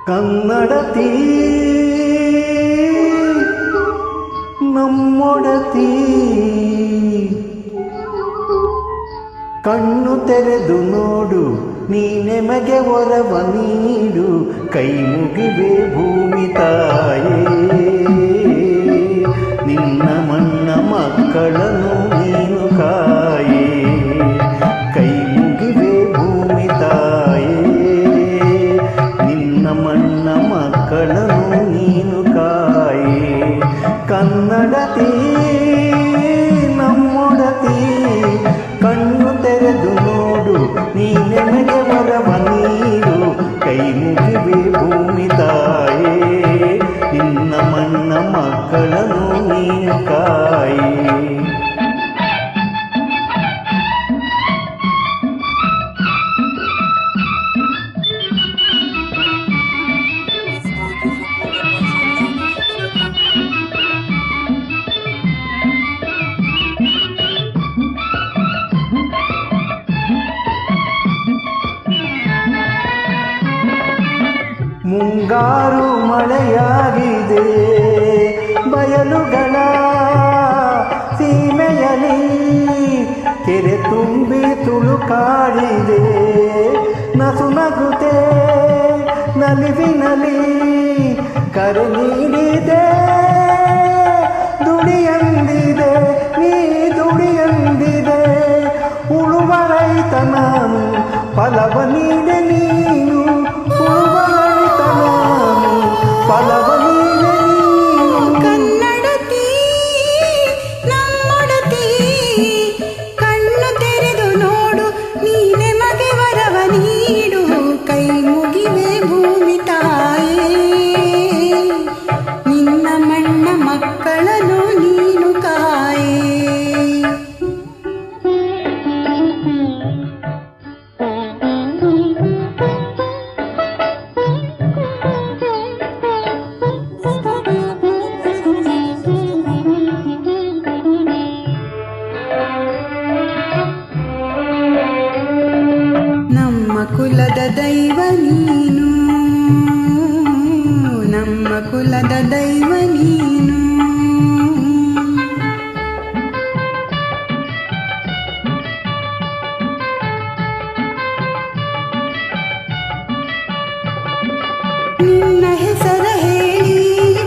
ಕನ್ನಡತಿ ನಮ್ಮೊಡತಿ ಕಣ್ಣು ತೆರೆದು ನೋಡು ನೀನೆಮಗೆ ವರವ ನೀಡು ಕೈ ಮುಗಿವೆ ಭೂಮಿ ತಾಯೇ ನಿನ್ನ ಮಣ್ಣ ಮಕ್ಕಳನ್ನು ನೀನು ಕಾಯೇ ಕೈ ಮುಗಿವೆ ಭೂಮಿ ತಾಯೇ ನಿನ್ನ ಮಣ್ಣ ಮಕ್ಕಳನ್ನು ನೀನು ಕಾಯೇ ಕನ್ನಡತಿ ನಮ್ಮೊಡತಿ ಕಣ್ಣು ತೆರೆದು ನೋಡು ನೀನೆಮಗೆ ವರವ ನೀಡು ಕೈ ಮುಗಿವೆ ಭೂಮಿ ತಾಯೇ ನಿನ್ನ ಮಣ್ಣ ಮಕ್ಕಳನ್ನು ನೀನು ಕಾಯೇ ಮುಂಗಾರು ಮಳೆಯಾಗಿದೆ ಬಯಲುಗಳ ಸೀಮೆಯಲ್ಲಿ ಕೆರೆ ತುಂಬಿ ತುಳುಕಾಡಿದೆ ನಸುನಗುತೆ ನಲಿವಿನಲಿ ಕರೆ ನೀಡಿದೆ ದುಡಿಯಂದಿದೆ ನೀ ದುಡಿಯಂದಿದೆ ಉಳುವ ರೈತ ನಾನು ಫಲವ ನೀಡೆ ನೀನು ಉಳುವ ರೈತ ನಾನು ಫಲವ ನೀಡೆ ನೀನು ಕನ್ನಡತಿ ನಮ್ಮೊಡತಿ ಕಣ್ಣು ತೆರೆದು ನೋಡು ನೀನೆ ಮಗೆ ವರವ ನೀಡು ಕೈ ಮುಗಿವೆ ಭೂಮಿ ತಾಯೇ ನಿನ್ನ ಮಣ್ಣ ಮಕ್ಕಳನ್ನು ನೀನು ಕಾಯೇ ನಮ್ಮ ಕುಲದ ದೈವ ನೀನು ನಮ್ಮ ಕುಲದ ದೈವ ನೀನು ನಿನ್ನ ಹೆಸರ ಹೇಳಿ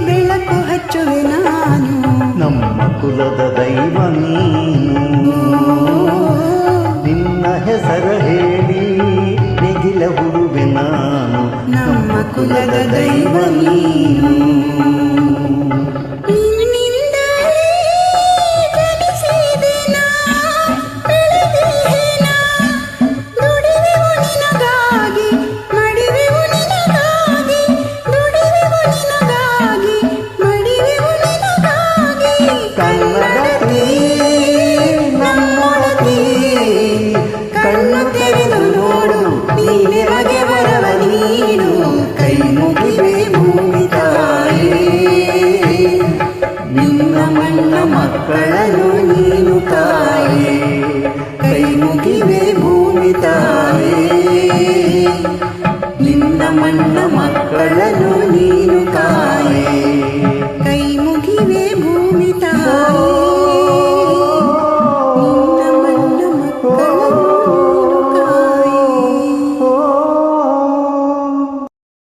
ಬೆಳಕು ಹಚ್ಚುವೆ ನಾನು ನಮ್ಮ ಕುಲದ ದೈವ ನೀನು ನಿನ್ನ ಹೆಸರ ಹೇಳಿ ನೆಗಿಲ ಹುಡುವೆ ನಾನು ನಮ್ಮ ಕುಲದ ದೈವ ನೀನು ನಿನ್ನಿಂದಲೇ ಜನಿಸಿದೆ ನಾ, ಬೆಳೆದೆ ನಾ, ದುಡಿವೆವು ನಿನಗಾಗಿ, ಮಡಿವೆವು ನಿನಗಾಗಿ, ದುಡಿವೆವು ನಿನಗಾಗಿ, ಮಡಿವೆವು ನಿನಗಾಗಿ. ಕನ್ನಡತಿ ನಮ್ಮೊಡತಿ ಕಣ್ಣು ತೆರೆದು ನೋಡು ನೀನೆ ಮಗೆ ವರವ ನೀಡು ಕೈ ಮುಗಿವೆ ಭೂಮಿ ತಾಯೇ ನಿನ್ನ ಮಣ್ಣ ಮಕ್ಕಳನ್ನು ನೀನು ಕಾಯೇ